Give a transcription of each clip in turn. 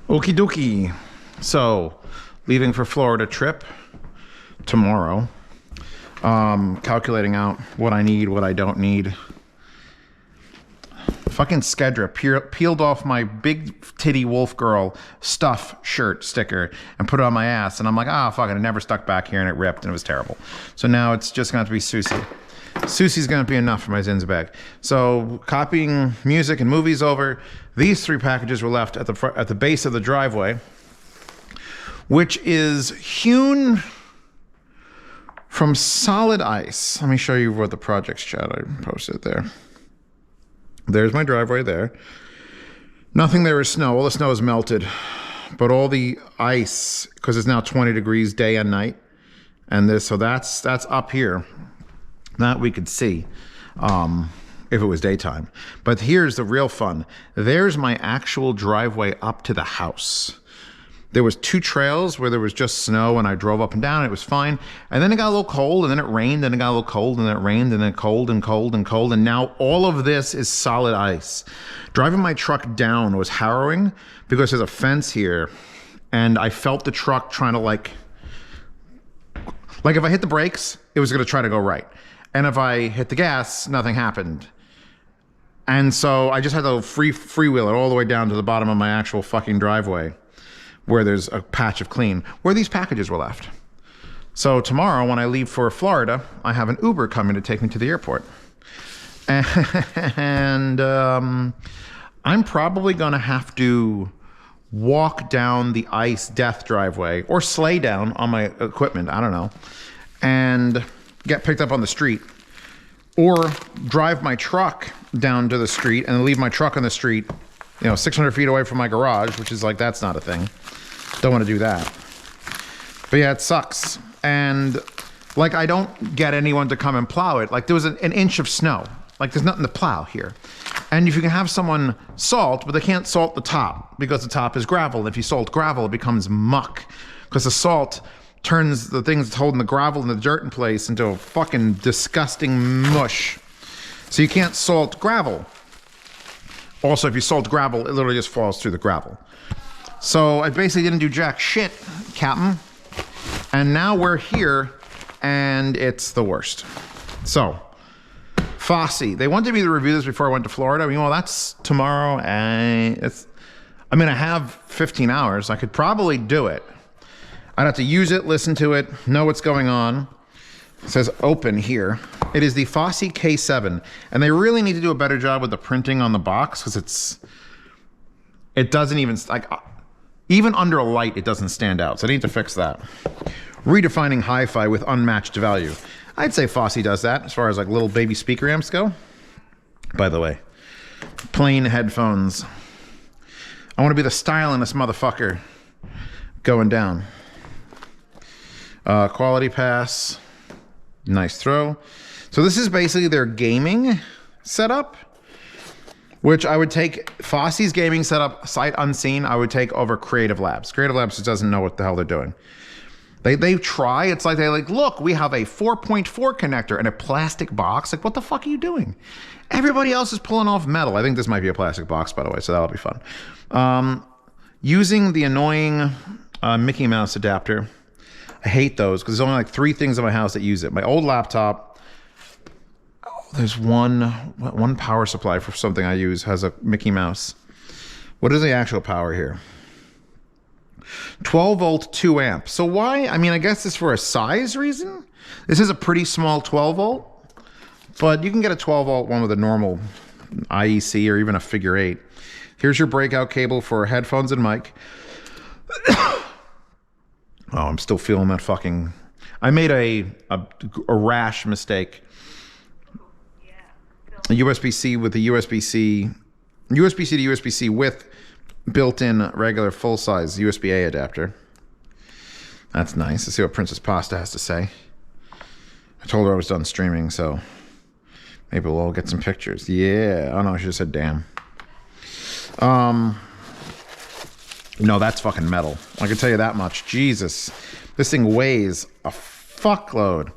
Okie dokie. So, leaving for Florida trip tomorrow. Calculating out what I need, what I don't need. Fucking Skedra peeled off my big titty wolf girl stuff shirt sticker and put it on my ass. And I'm like, ah, fuck it. It never stuck back here and it ripped and it was terrible. So now it's just going to have to be Susie. Susie's going to be enough for my Zinza bag. So copying music and movies over. These 3 packages were left at the base of the driveway, which is hewn from solid ice. Let me show you what the projects chat I posted there. There's my driveway there. Nothing there is snow. All the snow is melted. But all the ice, because it's now 20 degrees day and night. And this, so that's up here. That we could see if it was daytime. But here's the real fun. There's my actual driveway up to the house. There was 2 trails where there was just snow and I drove up and down. It was fine. And then it got a little cold and then it rained and it got a little cold and then it rained and then cold and cold and cold. And now all of this is solid ice. Driving my truck down was harrowing because there's a fence here and I felt the truck trying to like if I hit the brakes, it was going to try to go right. And if I hit the gas, nothing happened. And so I just had to freewheel it all the way down to the bottom of my actual fucking driveway, where there's a patch of clean, where these packages were left. So tomorrow when I leave for Florida, I have an Uber coming to take me to the airport. And I'm probably gonna have to walk down the ice death driveway or sleigh down on my equipment, I don't know, and get picked up on the street, or drive my truck down to the street and leave my truck on the street, 600 feet away from my garage, which is like, that's not a thing. Don't want to do that. But yeah, it sucks. And like, I don't get anyone to come and plow it. Like there was an inch of snow. Like there's nothing to plow here. And if you can have someone salt, but they can't salt the top because the top is gravel. And if you salt gravel, it becomes muck because the salt turns the things that's holding the gravel and the dirt in place into a fucking disgusting mush. So you can't salt gravel. Also, if you salt gravel, it literally just falls through the gravel. So I basically didn't do jack shit, Captain. And now we're here, and it's the worst. So, Fosi. They wanted me to review this before I went to Florida. Well, that's tomorrow, and I have 15 hours. I could probably do it. I'd have to use it, listen to it, know what's going on. It says open here. It is the FSY K7, and they really need to do a better job with the printing on the box because it doesn't even, even under a light, it doesn't stand out. So I need to fix that. Redefining hi-fi with unmatched value. I'd say Fosi does that as far as like little baby speaker amps go. By the way, plain headphones. I want to be the styliest motherfucker going down. Quality pass. Nice throw. So this is basically their gaming setup, which I would take Fosi's gaming setup sight unseen. I would take over Creative Labs. Creative Labs just doesn't know what the hell they're doing. They try. It's like look, we have a 4.4 connector and a plastic box. Like, what the fuck are you doing? Everybody else is pulling off metal. I think this might be a plastic box, by the way, so that'll be fun. Using the annoying Mickey Mouse adapter. I hate those because there's only like 3 things in my house that use it. My old laptop, there's one power supply for something I use has a Mickey Mouse. What is the actual power here? 12 volt, 2 amp. So why? I guess it's for a size reason. This is a pretty small 12 volt, but you can get a 12 volt one with a normal IEC or even a figure 8. Here's your breakout cable for headphones and mic. Oh, I'm still feeling that fucking... I made a rash mistake. A USB-C with a USB-C to USB-C with built-in regular full-size USB-A adapter. That's nice. Let's see what Princess Pasta has to say. I told her I was done streaming, so maybe we'll all get some pictures. Yeah. Oh no, I should have said damn. No, that's fucking metal. I can tell you that much. Jesus. This thing weighs a fuckload.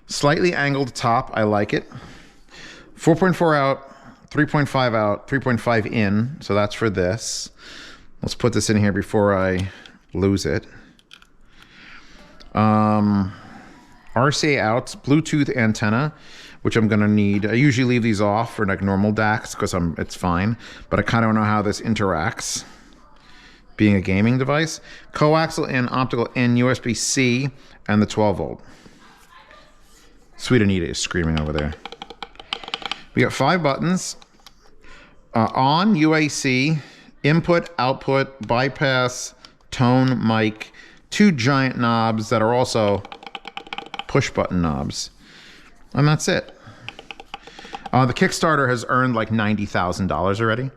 Slightly angled top. I like it. 4.4 out, 3.5 out, 3.5 in. So that's for this. Let's put this in here before I lose it. RCA outs, Bluetooth antenna, which I'm gonna need. I usually leave these off for like normal DACs because it's fine, but I kind of know how this interacts. Being a gaming device, coaxial and optical in USB-C and the 12 volt. Sweet Anita is screaming over there. We got 5 buttons. On, UAC, input, output, bypass, tone, mic, 2 giant knobs that are also push button knobs. And that's it. The Kickstarter has earned like $90,000 already.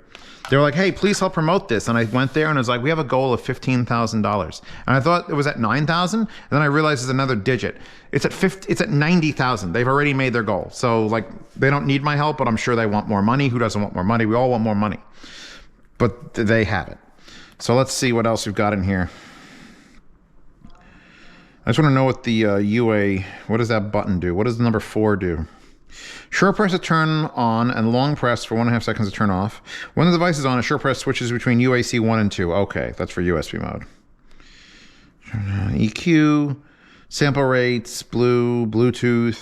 They were like, hey, please help promote this. And I went there and it was like, we have a goal of $15,000. And I thought it was at 9,000. And then I realized it's another digit. It's at 90,000. They've already made their goal. So like, they don't need my help, but I'm sure they want more money. Who doesn't want more money? We all want more money. But they have it. So let's see what else we've got in here. I just want to know what the UA, what does that button do? What does the number 4 do? Short press to turn on and long press for 1.5 seconds to turn off. When the device is on, a short press switches between UAC 1 and 2. Okay, that's for USB mode. EQ, sample rates, Bluetooth.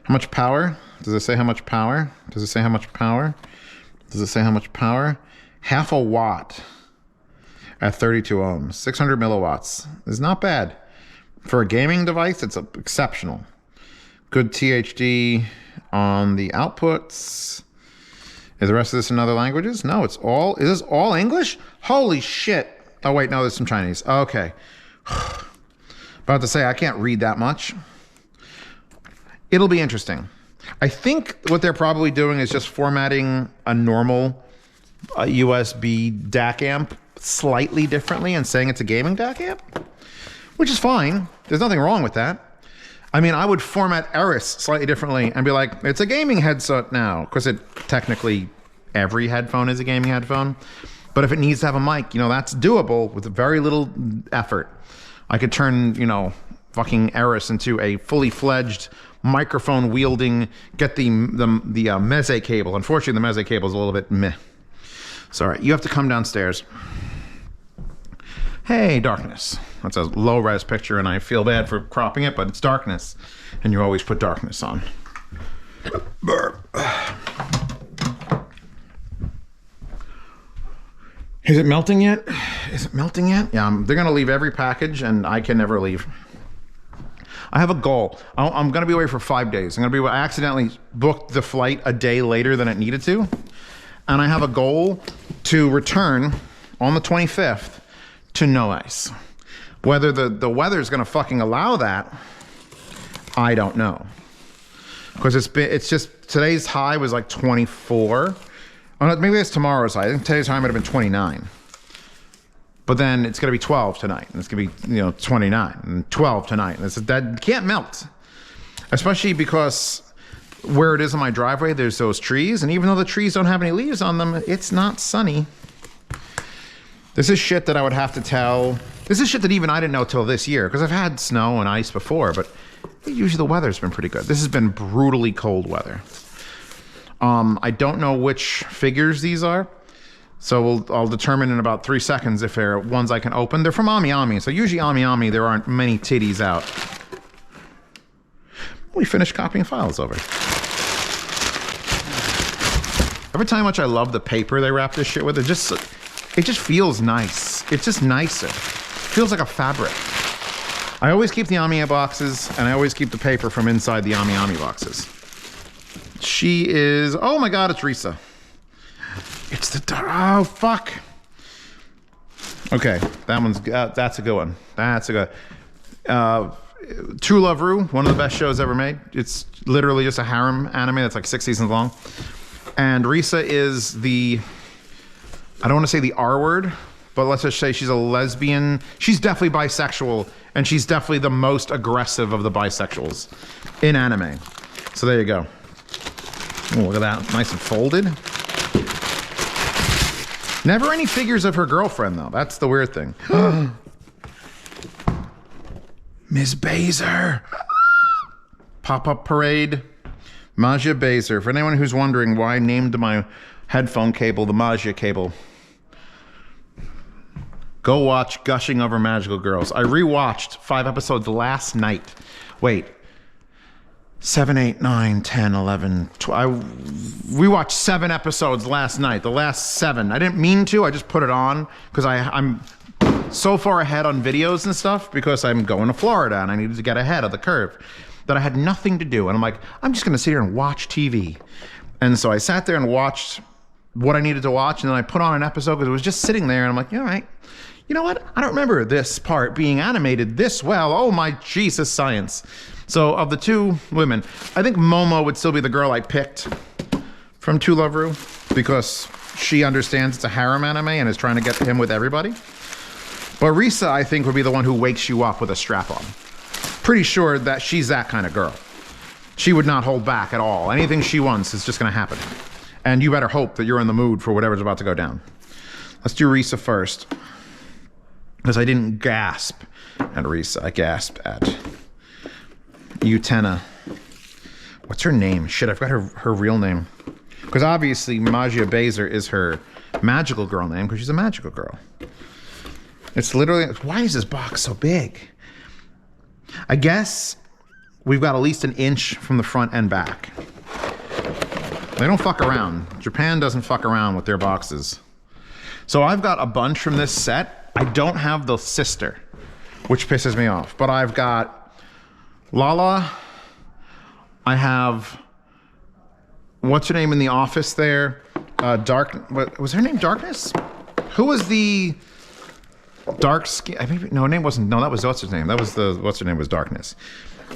How much power? Does it say how much power? Does it say how much power? Does it say how much power? 0.5 watt at 32 ohms. 600 milliwatts. It's not bad. For a gaming device, it's exceptional. Good THD on the outputs. Is the rest of this in other languages? No, it's all, is this all English? Holy shit. Oh wait, no, there's some Chinese. Okay. About to say, I can't read that much. It'll be interesting. I think what they're probably doing is just formatting a normal USB DAC amp slightly differently and saying it's a gaming DAC amp, which is fine. There's nothing wrong with that. I mean, I would format Eris slightly differently and be like, it's a gaming headset now, because it technically, every headphone is a gaming headphone. But if it needs to have a mic, you know, that's doable with very little effort. I could turn, you know, fucking Eris into a fully fledged microphone wielding, get the Meze cable. Unfortunately, the Meze cable is a little bit meh. Sorry, you have to come downstairs. Hey, darkness. That's a low-res picture, and I feel bad for cropping it, but it's darkness, and you always put darkness on. Is it melting yet? Is it melting yet? Yeah, they're going to leave every package, and I can never leave. I have a goal. I'm going to be away for 5 days. I accidentally booked the flight a day later than it needed to, and I have a goal to return on the 25th to no ice. Whether the weather's gonna fucking allow that, I don't know. Because it's just, today's high was like 24. Oh, no, maybe it's tomorrow's high. I think today's high might have been 29. But then it's gonna be 12 tonight, and it's gonna be, you know, 29 and 12 tonight. And that can't melt. Especially because where it is on my driveway, there's those trees, and even though the trees don't have any leaves on them, it's not sunny. This is shit that I would have to tell. This is shit that even I didn't know till this year, because I've had snow and ice before, but usually the weather's been pretty good. This has been brutally cold weather. I don't know which figures these are, so I'll determine in about 3 seconds if they're ones I can open. They're from Ami Ami, so usually Ami Ami, there aren't many titties out. We finished copying files over. Every time much I love the paper they wrap this shit with, it just feels nice. It's just nicer. It feels like a fabric. I always keep the Ami boxes, and I always keep the paper from inside the Ami Ami boxes. She is, oh my God, it's Risa. It's the, oh fuck. Okay, that one's, that's a good one. That's a good, True Love Ru, one of the best shows ever made. It's literally just a harem anime that's like 6 seasons long. And Risa is the, I don't want to say the R word, but let's just say she's a lesbian. She's definitely bisexual, and she's definitely the most aggressive of the bisexuals in anime. So there you go. Oh, look at that, nice and folded. Never any figures of her girlfriend, though. That's the weird thing. Ms. Baser. Pop-up parade. Maja Baser. For anyone who's wondering why I named my headphone cable the Maja cable. Go watch Gushing Over Magical Girls. I rewatched 5 episodes last night. Wait. 7, 8, 9, 10, 11, 12. We watched 7 episodes last night. The last 7. I didn't mean to. I just put it on because I'm so far ahead on videos and stuff because I'm going to Florida and I needed to get ahead of the curve that I had nothing to do. And I'm like, I'm just going to sit here and watch TV. And so I sat there and watched what I needed to watch. And then I put on an episode because it was just sitting there. And I'm like, all right, you know what? I don't remember this part being animated this well. Oh my Jesus, science. So of the 2 women, I think Momo would still be the girl I picked from To Love Ru because she understands it's a harem anime and is trying to get him with everybody. But Risa, I think, would be the one who wakes you up with a strap on. Pretty sure that she's that kind of girl. She would not hold back at all. Anything she wants is just going to happen. And you better hope that you're in the mood for whatever's about to go down. Let's do Risa first. Because I didn't gasp at Risa. I gasped at Utena. What's her name? Shit, I forgot her real name. Because obviously Magia Baser is her magical girl name because she's a magical girl. It's literally, why is this box so big? I guess we've got at least an inch from the front and back. They don't fuck around. Japan doesn't fuck around with their boxes. So I've got a bunch from this set. I don't have the sister, which pisses me off. But I've got Lala. I have, what's her name in the office there? What was her name? Darkness? Who was the dark skin? I mean, no, her name wasn't. No, that was what's her name. That was the what's her name was Darkness.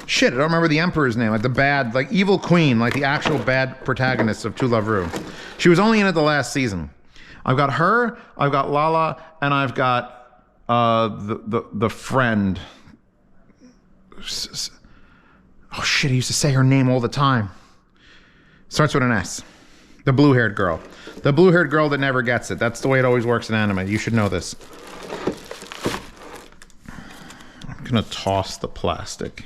Shit, I don't remember the Emperor's name. Like the bad, like evil queen, like the actual bad protagonist of To Love Ru. She was only in it the last season. I've got her. I've got Lala, and I've got the friend. Oh shit, I used to say her name all the time. Starts with an S. The blue-haired girl. The blue-haired girl that never gets it. That's the way it always works in anime. You should know this. I'm gonna toss the plastic.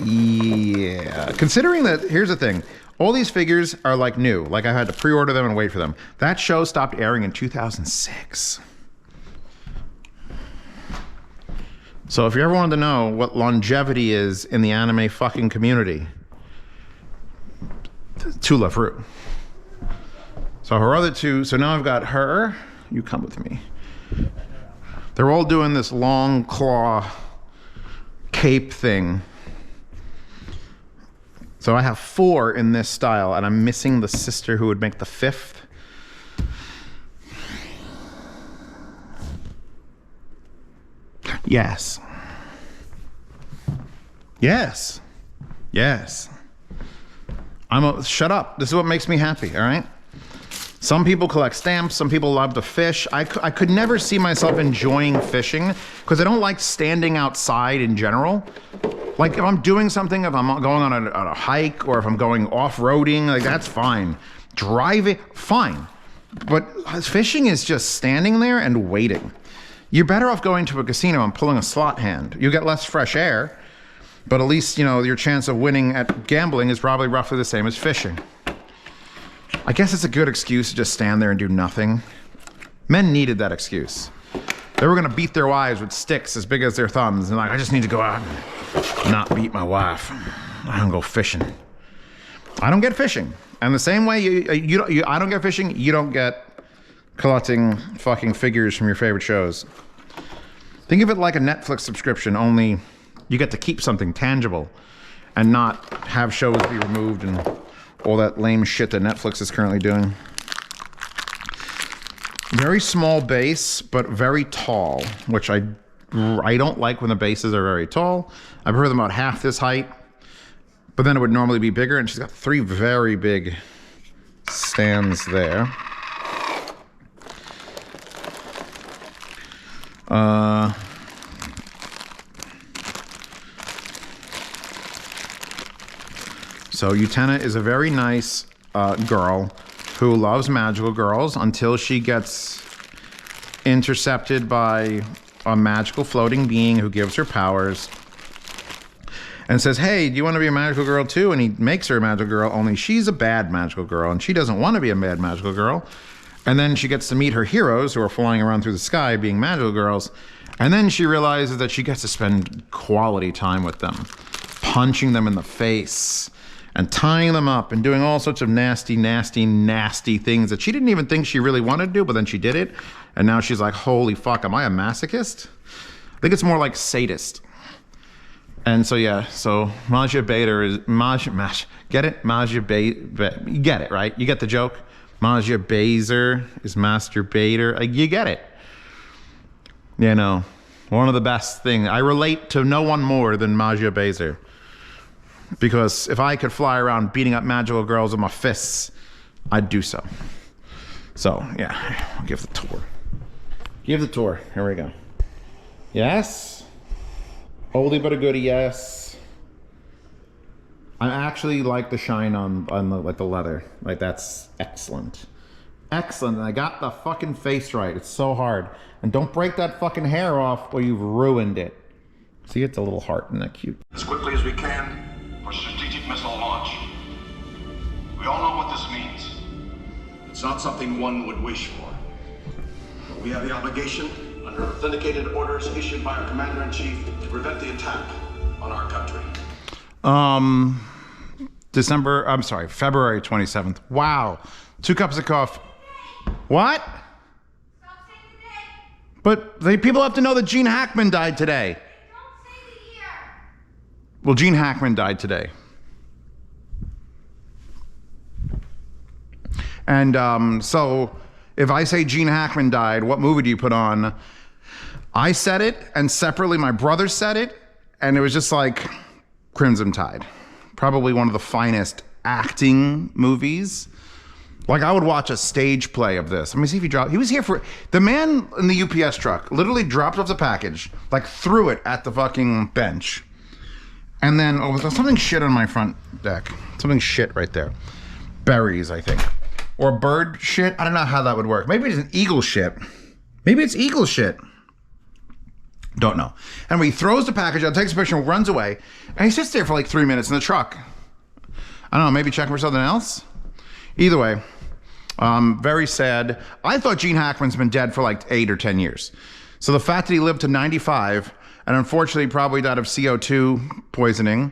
Yeah. Considering that, here's the thing. All these figures are like new. Like I had to pre-order them and wait for them. That show stopped airing in 2006. So if you ever wanted to know what longevity is in the anime fucking community, To Love Ru. So her other 2, so now I've got her. You come with me. They're all doing this long claw cape thing. So I have 4 in this style, and I'm missing the sister who would make the 5th. Yes. Yes. Yes. Shut up. This is what makes me happy, all right? Some people collect stamps. Some people love to fish. I could never see myself enjoying fishing because I don't like standing outside in general. Like if I'm doing something, if I'm going on a hike or if I'm going off-roading, like that's fine. Driving, fine. But fishing is just standing there and waiting. You're better off going to a casino and pulling a slot hand. You get less fresh air, but at least, you know, your chance of winning at gambling is probably roughly the same as fishing. I guess it's a good excuse to just stand there and do nothing. Men needed that excuse. They were gonna beat their wives with sticks as big as their thumbs, and like, I just need to go out and not beat my wife. I don't go fishing. I don't get fishing. And the same way I don't get fishing, you don't get collecting fucking figures from your favorite shows. Think of it like a Netflix subscription, only you get to keep something tangible and not have shows be removed and all that lame shit that Netflix is currently doing. Very small base, but very tall, which I don't like when the bases are very tall. I prefer them about half this height, but then it would normally be bigger, and she's got 3 very big stands there. So Utena is a very nice girl who loves magical girls until she gets intercepted by a magical floating being who gives her powers and says, hey, do you want to be a magical girl too? And he makes her a magical girl, only she's a bad magical girl and she doesn't want to be a bad magical girl. And then she gets to meet her heroes who are flying around through the sky being magical girls. And then she realizes that she gets to spend quality time with them, punching them in the face and tying them up and doing all sorts of nasty, nasty, nasty things that she didn't even think she really wanted to do, but then she did it. And now she's like, holy fuck, am I a masochist? I think it's more like sadist. And so, yeah, so masturbator is, get it? You get it, right? You get the joke? Masturbator is masturbator. You get it. You know, one of the best things. I relate to no one more than masturbator. Because if I could fly around beating up magical girls with my fists, I'd do so. So, yeah, I'll give the tour. Give the tour. Here we go. Yes. Oldie but a goodie, yes. I actually like the shine on the, like the leather. Like, that's excellent. Excellent. And I got the fucking face right. It's so hard. And don't break that fucking hair off or you've ruined it. See, it's a little heart. Isn't that cute? As quickly as we can for strategic missile launch. We all know what this means. It's not something one would wish for. But we have the obligation, under authenticated orders issued by our Commander-in-Chief, to prevent the attack on our country. February 27th. Wow. 2 cups of coffee. What? Stop saying the day. But people have to know that Gene Hackman died today. Don't say the year. Well, Gene Hackman died today. And so if I say Gene Hackman died, what movie do you put on? I said it, and separately my brother said it, and it was just like Crimson Tide. Probably one of the finest acting movies. Like, I would watch a stage play of this. Let me see if he dropped. He was here for, the man in the UPS truck literally dropped off the package, like threw it at the fucking bench. And then, oh, there's something shit on my front deck. Something shit right there. Berries, I think. Or bird shit. I don't know how that would work. Maybe it's an eagle shit. Maybe it's eagle shit. Don't know. Anyway, he throws the package out, takes a picture, and runs away. And he sits there for like 3 minutes in the truck. I don't know, maybe checking for something else? Either way, very sad. I thought Gene Hackman's been dead for like 8 or 10 years. So the fact that he lived to 95, and unfortunately probably died of CO2 poisoning,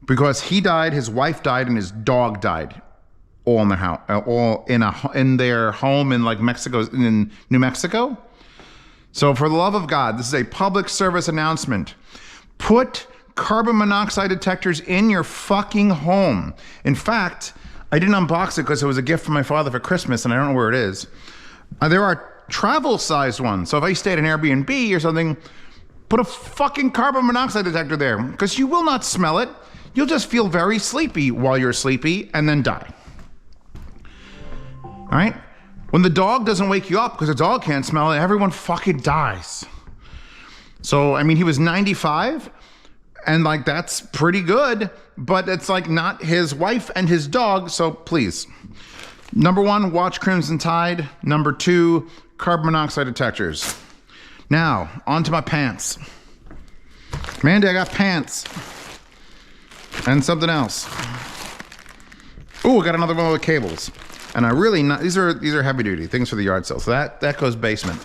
because he died, his wife died, and his dog died, all in their house, all in their home in like Mexico, in New Mexico. So for the love of God, this is a public service announcement. Put carbon monoxide detectors in your fucking home. In fact, I didn't unbox it because it was a gift from my father for Christmas, and I don't know where it is. There are travel-sized ones. So if I stayed in Airbnb or something, put a fucking carbon monoxide detector there, because you will not smell it. You'll just feel very sleepy while you're sleepy and then die. All right? When the dog doesn't wake you up because the dog can't smell it, everyone fucking dies. So, I mean, he was 95, and like, that's pretty good, but it's like not his wife and his dog, so please. Number 1, watch Crimson Tide. Number 2, carbon monoxide detectors. Now, onto my pants. Mandy, I got pants. And something else. Ooh, I got another one with cables. And I really not, these are heavy duty things for the yard sale. So that goes basement.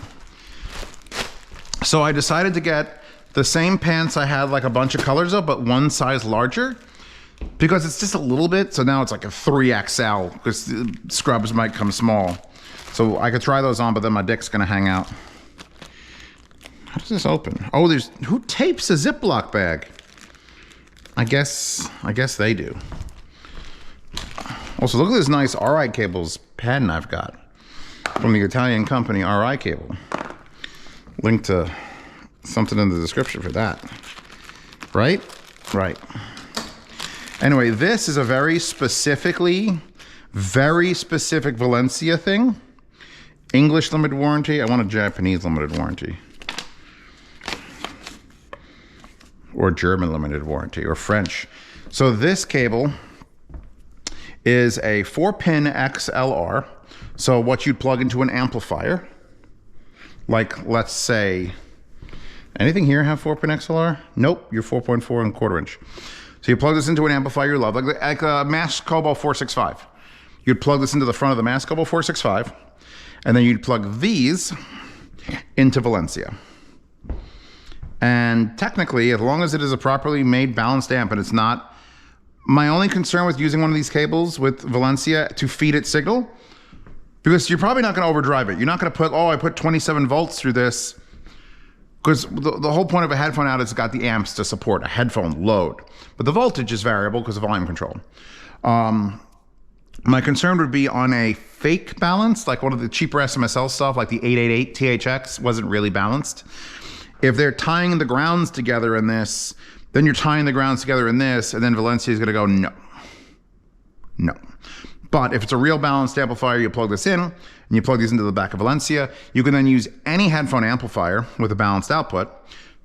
So I decided to get the same pants I had like a bunch of colors of, but one size larger, because it's just a little bit. So now it's like a 3XL, because the scrubs might come small. So I could try those on, but then my dick's gonna hang out. How does this open? Oh, who tapes a Ziploc bag? I guess they do. Also, look at this nice RI cables patent I've got from the Italian company RI Cable. Link to something in the description for that. Right? Right. Anyway, this is a very specific Valencia thing. English limited warranty. I want a Japanese limited warranty. Or German limited warranty, or French. So this cable is a 4-pin XLR. So what you'd plug into an amplifier. Like, let's say, anything here have 4-pin XLR? Nope, you're 4.4 and 1/4 inch. So you plug this into an amplifier you love, like a Mass Cobalt 465. You'd plug this into the front of the Mass Cobalt 465, And then you'd plug these into Valencia. And technically, as long as it is a properly made balanced amp and it's not, my only concern with using one of these cables with Valencia to feed it signal, because you're probably not going to overdrive it. You're not going to put, oh, I put 27 volts through this, because the whole point of a headphone out is it's got the amps to support a headphone load. But the voltage is variable because of volume control. My concern would be on a fake balance, like one of the cheaper SMSL stuff, like the 888 THX wasn't really balanced. If they're tying the grounds together in this, then you're tying the grounds together in this, and then Valencia is going to go, no. No. But if it's a real balanced amplifier, you plug this in, and you plug these into the back of Valencia, you can then use any headphone amplifier with a balanced output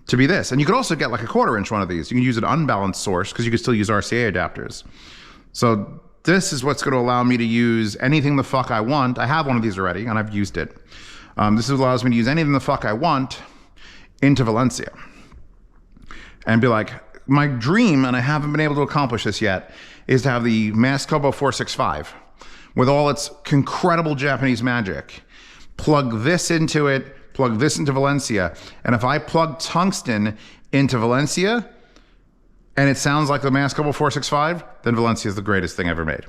to be this. And you could also get like a 1/4-inch one of these. You can use an unbalanced source, because you can still use RCA adapters. So this is what's going to allow me to use anything the fuck I want. I have one of these already, and I've used it. This allows me to use anything the fuck I want into Valencia. And be like, my dream, and I haven't been able to accomplish this yet, is to have the Mascobo 465 with all its incredible Japanese magic. Plug this into it, plug this into Valencia, and if I plug tungsten into Valencia, and it sounds like the Mascobo 465, then Valencia is the greatest thing ever made.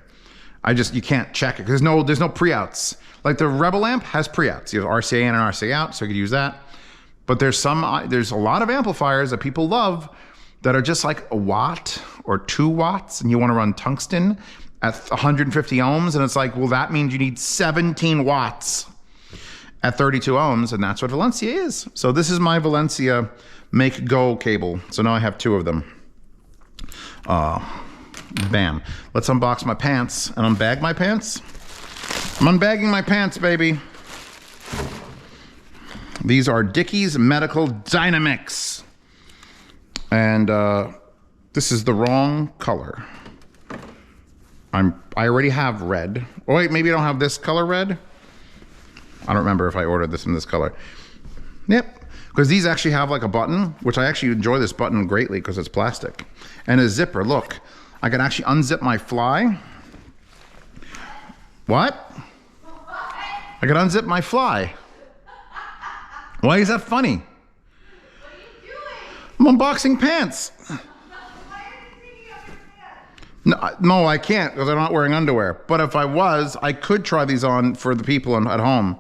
You can't check it, because there's no pre-outs. Like the Rebel amp has pre-outs. You have RCA in and RCA out, so you could use that. But there's a lot of amplifiers that people love that are just like 1 watt or 2 watts, and you want to run tungsten at 150 ohms, and it's like, well, that means you need 17 watts at 32 ohms, and that's what Valencia is. So this is my Valencia Make Go cable. So now I have 2 of them. Bam. Let's unbox my pants and unbag my pants. I'm unbagging my pants, baby. These are Dickies Medical Dynamics. And this is the wrong color. I already have red. Oh wait, maybe I don't have this color red. I don't remember if I ordered this in this color. Yep, because these actually have like a button, which I actually enjoy this button greatly because it's plastic. And a zipper, look. I can actually unzip my fly. What? I can unzip my fly. Why is that funny? What are you doing? I'm unboxing pants. Why are you taking off your pants? No, I can't because I'm not wearing underwear. But if I was, I could try these on for the people at home.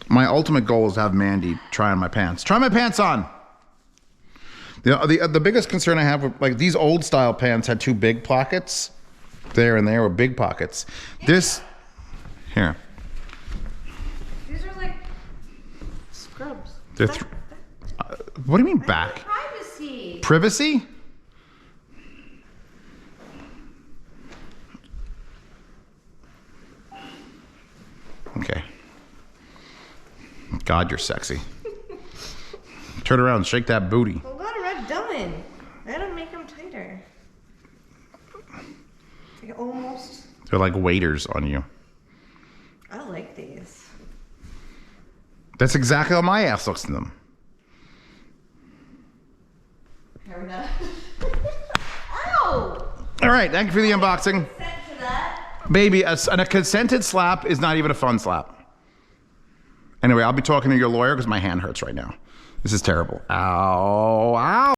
My ultimate goal is to have Mandy try on my pants. Try my pants on. The biggest concern I have with like these old style pants had 2 big pockets. There and there were big pockets. This, here. These are like scrubs. They're what do you mean back? Privacy. Privacy? Okay. God, you're sexy. Turn around and shake that booty. Well, God, I'm not done. I gotta make them tighter. Like almost. They're like waiters on you. I like these. That's exactly how my ass looks in them. Fair enough. Ow! All right, thank you for the unboxing. Consent to that. Baby, a consented slap is not even a fun slap. Anyway, I'll be talking to your lawyer because my hand hurts right now. This is terrible. Ow, ow.